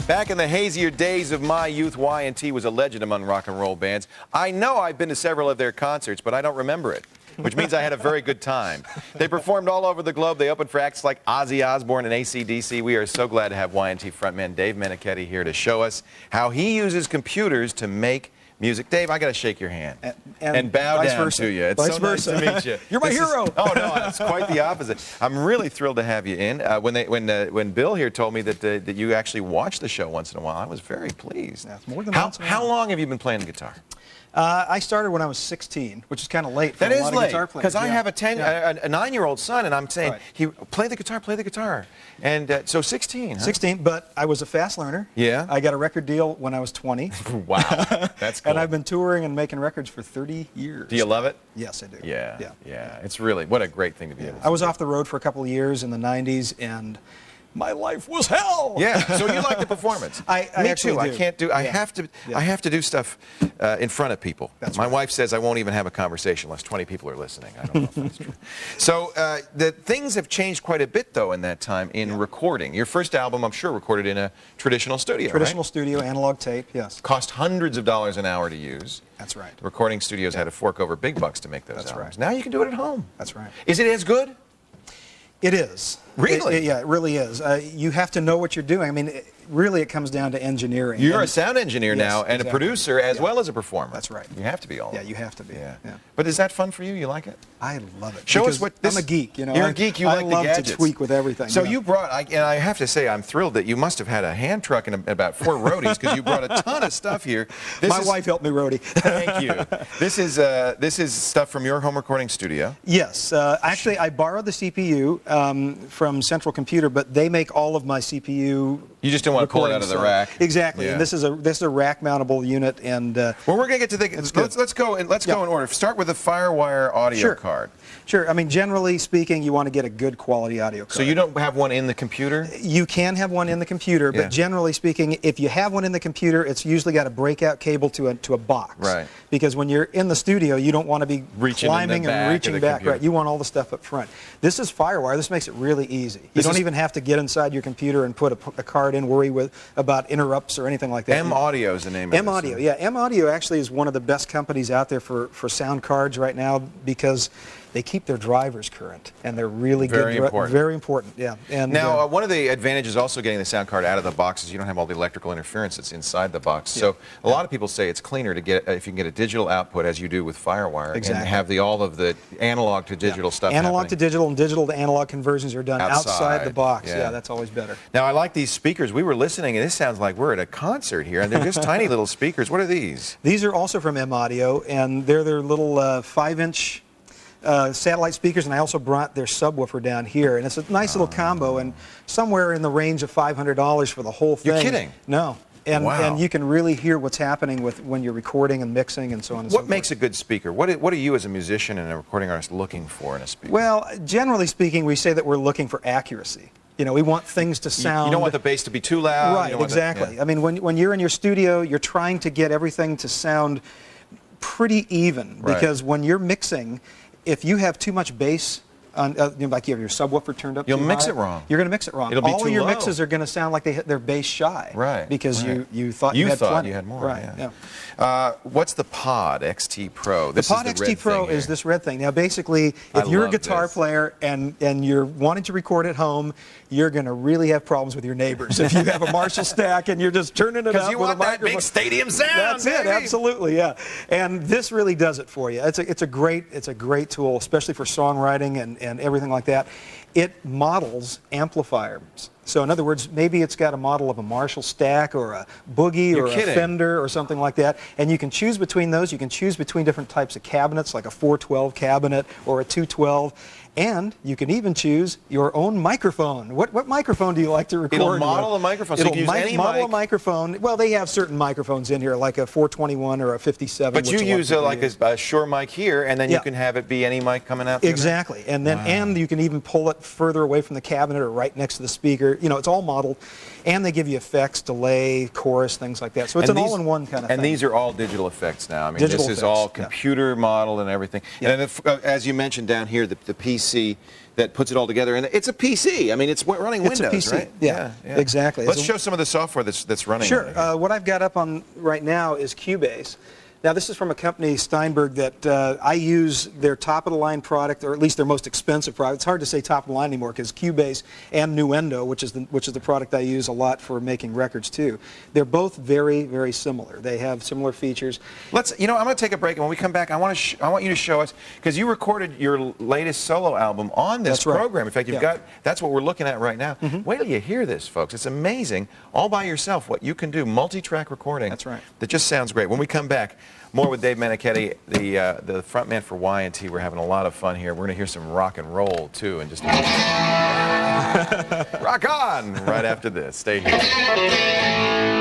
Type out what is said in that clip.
Back in the hazier days of my youth, Y&T was a legend among rock and roll bands. I know I've been to several of their concerts, but I don't remember it, which means I had a very good time. They performed all over the globe. They opened for acts like Ozzy Osbourne and AC/DC. We are so glad to have Y&T frontman Dave Meniketti here to show us how he uses computers to make music. Dave, I got to shake your hand and bow down to you. It's so nice to meet you. You're my hero. Oh no, it's quite the opposite. I'm really thrilled to have you in. When Bill here told me that you actually watch the show once in a while, I was very pleased. That's more than once in a while. How long have you been playing the guitar? I started when I was 16, which is kind of late for that a is lot late, of guitar players. because I have a 9-year-old son, and I'm saying, Right. play the guitar. And so 16, huh? 16, but I was a fast learner. Yeah. I got a record deal when I was 20. Wow, that's cool. And I've been touring and making records for 30 years. Do you love it? Yes, I do. Yeah. It's really, what a great thing to be able to do. I was off the road for a couple of years in the 90s, and my life was hell. Yeah. So you like the performance? I Me actually too. do. I can't do. I have to. Yeah. I have to do stuff in front of people. That's My right. wife says I won't even have a conversation unless 20 people are listening. I don't know if that's true. So the things have changed quite a bit though in that time in recording. Your first album, I'm sure, recorded in a traditional studio. Traditional right? studio, analog tape. Yes. Cost hundreds of dollars an hour to use. That's right. The recording studios had to fork over big bucks to make those That's albums. right. Now you can do it at home. That's right. Is it as good? It is. Really? Yeah, it really is. You have to know what you're doing. I mean, really, it comes down to engineering. You're a sound engineer now and exactly. a producer as well as a performer. That's right. You have to be all. Yeah, you have to be. Yeah. Yeah. But is that fun for you? You like it? I love it. Show us because what this. I'm a geek, you know. You're a geek. You like the gadgets. I love to tweak with everything. So yeah. you brought, and I have to say, I'm thrilled that you must have had a hand truck and about 4 roadies because you brought a ton of stuff here. My wife helped me roadie. Thank you. This is stuff from your home recording studio. Yes. Actually, I borrowed the CPU from Central Computer, but they make all of my CPU. You just don't want to pull it out of the rack. Exactly. Yeah. And this is a rack mountable unit. And well, we're going to get to the. Let's go in order. Start with the FireWire audio card. Sure. I mean, generally speaking, you want to get a good quality audio card. So you don't have one in the computer? You can have one in the computer, but generally speaking, if you have one in the computer, it's usually got a breakout cable to a box. Right. Because when you're in the studio, you don't want to be climbing and reaching back. Computer. Right. You want all the stuff up front. This is FireWire. This makes it really easy. You don't even have to get inside your computer and put a card in, worry about interrupts or anything like that. M-Audio is the name of it. M-Audio, yeah. M-Audio actually is one of the best companies out there for sound cards right now because they keep their drivers current, and they're really very good. Important. Very important, yeah. And now, one of the advantages also getting the sound card out of the box is you don't have all the electrical interference that's inside the box. So a lot of people say it's cleaner to get if you can get a digital output as you do with FireWire and have all of the analog to digital stuff. Analog to digital and digital to analog conversions are done outside the box. Yeah, that's always better. Now, I like these speakers. We were listening, and this sounds like we're at a concert here, and they're just tiny little speakers. What are these? These are also from M-Audio, and they're their little 5-inch satellite speakers, and I also brought their subwoofer down here, and it's a nice little combo, and somewhere in the range of $500 for the whole thing. You're kidding? No. And you can really hear what's happening when you're recording and mixing and so on and so forth. What makes a good speaker? What are you as a musician and a recording artist looking for in a speaker? Well, generally speaking, we say that we're looking for accuracy. You know, we want things to sound... You don't want the bass to be too loud. Right, exactly. I mean, when you're in your studio, you're trying to get everything to sound pretty even, because when you're mixing, if you have too much bass, like you have your subwoofer turned up you'll too mix high, it wrong. You're going to mix it wrong. It'll be all too of your low. mixes are going to sound like they're bass shy. Right. Because you thought you had plenty. You had more. Right. Yeah. What's the Pod XT Pro? The Pod XT Pro is this red thing. Now, basically, if you're a guitar player and you're wanting to record at home, you're going to really have problems with your neighbors if you have a Marshall stack and you're just turning it up you with want a that microphone. big stadium sound. That's it. Absolutely, yeah. And this really does it for you. It's a great tool, especially for songwriting and everything like that. It models amplifiers. So in other words, maybe it's got a model of a Marshall stack or a Boogie or a Fender or something like that, and you can choose between those. You can choose between different types of cabinets, like a 412 cabinet or a 212, and you can even choose your own microphone. What microphone do you like to record with? It'll model a microphone, so you can use any model mic. A microphone. Well, they have certain microphones in here, like a 421 or a 57. But you use like a Shure mic here, and then you can have it be any mic coming out through Exactly. And then and you can even pull it further away from the cabinet or right next to the speaker. You know, it's all modeled. And they give you effects, delay, chorus, things like that. So it's an all-in-one kind of thing. And these are all digital effects now. I mean, Digital this is effects, all computer modeled and everything. Yeah. And if, as you mentioned down here, the piece PLC that puts it all together. And it's a PC. I mean, it's running It's Windows, a PC. right? Yeah, exactly. Let's show some of the software that's running. Sure. on it. What I've got up on right now is Cubase. Now, this is from a company, Steinberg, that I use their top-of-the-line product, or at least their most expensive product. It's hard to say top-of-the-line anymore because Cubase and Nuendo, which is the product I use a lot for making records too, they're both very, very similar. They have similar features. I'm going to take a break, and when we come back, I want you to show us, because you recorded your latest solo album on this That's right. program. In fact, that's what we're looking at right now. Wait till you hear this, folks. It's amazing, all by yourself, what you can do, multi-track recording. That's right. That just sounds great. When we come back, more with Dave Meniketti, the front man for Y&T. We're having a lot of fun here. We're going to hear some rock and roll, too, in just a minute. Rock on! Right after this. Stay here.